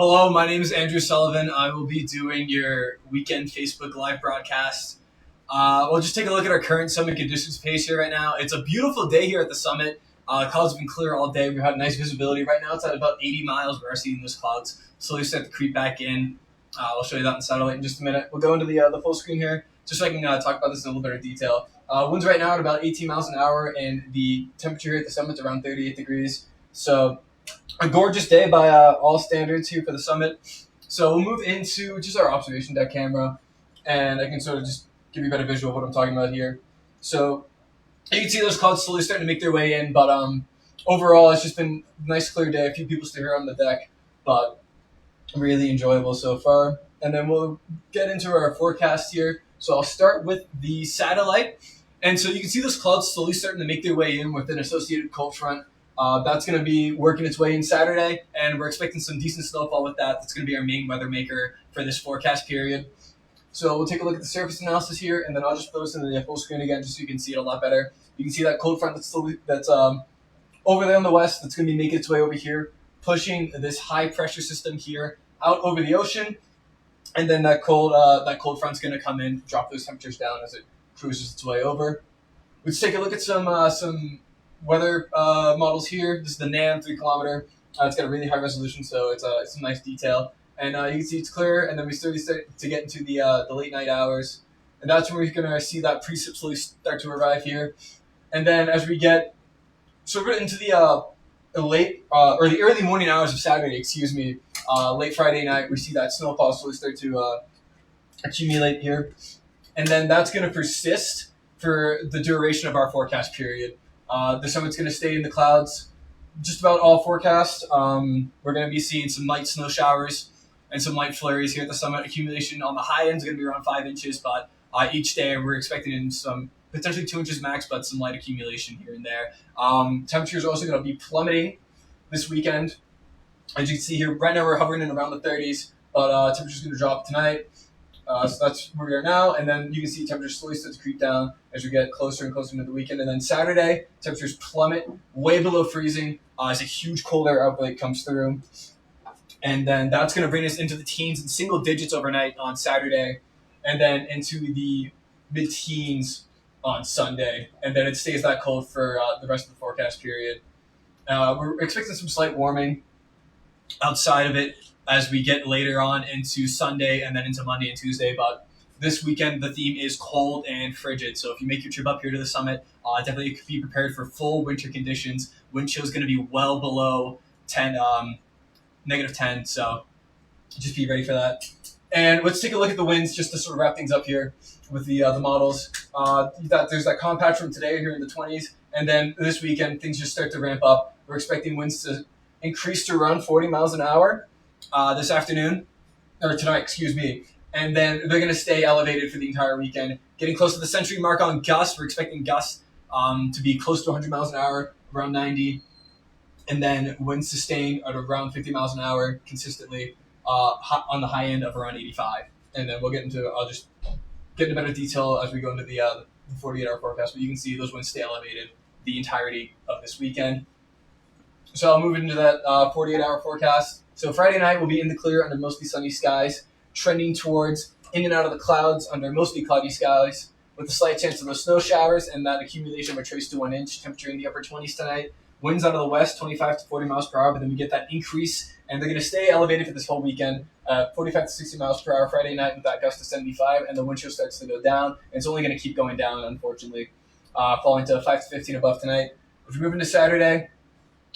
Hello, my name is Andrew Sullivan. I will be doing your weekend Facebook Live broadcast. We'll just take a look at our current summit conditions page here right now. It's a beautiful day here at the summit. Clouds have been clear all day. We've had nice visibility. Right now it's at about 80 miles. We are seeing those clouds slowly start to creep back in. I'll show you that in satellite in just a minute. We'll go into the full screen here just so I can talk about this in a little bit of detail. Winds right now at about 18 miles an hour, and the temperature here at the summit is around 38 degrees. So a gorgeous day by all standards here for the summit. So we'll move into just our observation deck camera, and I can sort of just give you a better visual of what I'm talking about here. So you can see those clouds slowly starting to make their way in, but overall it's just been a nice clear day. A few people still here on the deck, but really enjoyable so far. And then we'll get into our forecast here. So I'll start with the satellite. And so you can see those clouds slowly starting to make their way in with an associated cold front. That's going to be working its way in Saturday, and we're expecting some decent snowfall with that. That's going to be our main weather maker for this forecast period. So we'll take a look at the surface analysis here, and then I'll just throw this into the full screen again just so you can see it a lot better. You can see that cold front that's over there on the west that's going to be making its way over here, pushing this high pressure system here out over the ocean, and then that cold front's going to come in, drop those temperatures down as it cruises its way over. Let's take a look at some weather models here. This is the NAM 3 kilometer. It's got a really high resolution, so it's some nice detail. And you can see it's clear, and then we slowly start to get into the late night hours. And that's when we're going to see that precip slowly start to arrive here. And then as we get sort of into the late or the early morning hours of Saturday, late Friday night, we see that snowfall slowly start to accumulate here. And then that's going to persist for the duration of our forecast period. The summit's going to stay in the clouds just about all forecast. We're going to be seeing some light snow showers and some light flurries here at the summit. Accumulation on the high end is going to be around 5 inches, but each day we're expecting some potentially 2 inches max, but some light accumulation here and there. Temperatures are also going to be plummeting this weekend. As you can see here, right now we're hovering in around the 30s, but temperature's going to drop tonight. So that's where we are now, and then you can see temperatures slowly start to creep down as we get closer and closer into the weekend. And then Saturday, temperatures plummet way below freezing as a huge cold air outbreak comes through. And then that's going to bring us into the teens and single digits overnight on Saturday, and then into the mid-teens on Sunday. And then it stays that cold for the rest of the forecast period. We're expecting some slight warming outside of it as we get later on into Sunday and then into Monday and Tuesday. But this weekend, the theme is cold and frigid. So if you make your trip up here to the summit, definitely be prepared for full winter conditions. Wind chill is going to be well below negative 10. So just be ready for that. And let's take a look at the winds just to sort of wrap things up here with the models. There's that calm patch from today here in the 20s. And then this weekend, things just start to ramp up. We're expecting winds to increase to around 40 miles an hour. This afternoon, or tonight, and then they're going to stay elevated for the entire weekend. Getting close to the century mark on gusts, we're expecting gusts to be close to 100 miles an hour, around 90, and then winds sustained at around 50 miles an hour consistently on the high end of around 85. And then I'll just get into better detail as we go into the 48-hour forecast, but you can see those winds stay elevated the entirety of this weekend. So I'll move into that 48-hour forecast. So Friday night will be in the clear under mostly sunny skies, trending towards in and out of the clouds under mostly cloudy skies, with a slight chance of those snow showers and that accumulation of a trace to 1 inch. Temperature in the upper 20s tonight. Winds out of the west, 25 to 40 miles per hour, but then we get that increase, and they're going to stay elevated for this whole weekend, 45 to 60 miles per hour Friday night with that gust to 75, and the wind chill starts to go down. And it's only going to keep going down, unfortunately, falling to 5 to 15 above tonight. If we move into Saturday,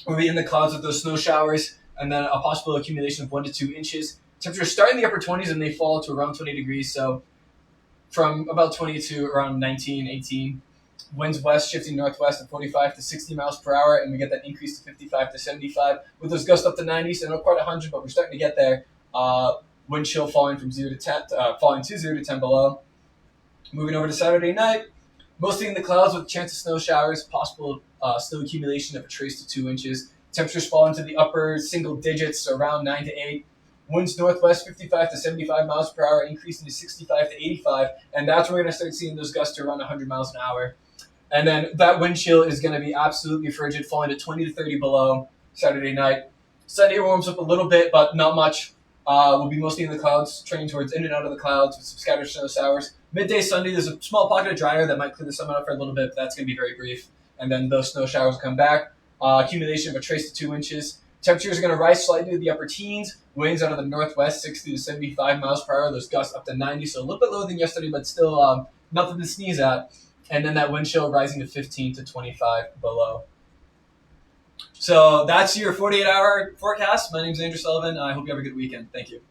we'll be in the clouds with those snow showers, and then a possible accumulation of 1 to 2 inches. Temperatures start in the upper 20s and they fall to around 20 degrees, so from about 20 to around 19, 18. Winds west shifting northwest at 45 to 60 miles per hour, and we get that increase to 55 to 75 with those gusts up to 90, so not quite 100, but we're starting to get there. Wind chill falling from 0 to 10, falling to 0 to 10 below. Moving over to Saturday night, mostly in the clouds with a chance of snow showers, possible snow accumulation of a trace to 2 inches. Temperatures fall into the upper single digits, so around 9 to 8. Winds northwest 55 to 75 miles per hour, increasing to 65 to 85, and that's where we're going to start seeing those gusts to around 100 miles an hour. And then that wind chill is going to be absolutely frigid, falling to 20 to 30 below Saturday night. Sunday warms up a little bit, but not much. We'll be mostly in the clouds, trending towards in and out of the clouds with some scattered snow showers. Midday Sunday, there's a small pocket of dry air that might clear the summit up for a little bit, but that's going to be very brief. And then those snow showers will come back. Accumulation of a trace to 2 inches. Temperatures are going to rise slightly to the upper teens. Winds out of the northwest, 60 to 75 miles per hour. Those gusts up to 90, so a little bit lower than yesterday, but still nothing to sneeze at. And then that wind chill rising to 15 to 25 below. So that's your 48-hour forecast. My name is Andrew Sullivan. I hope you have a good weekend. Thank you.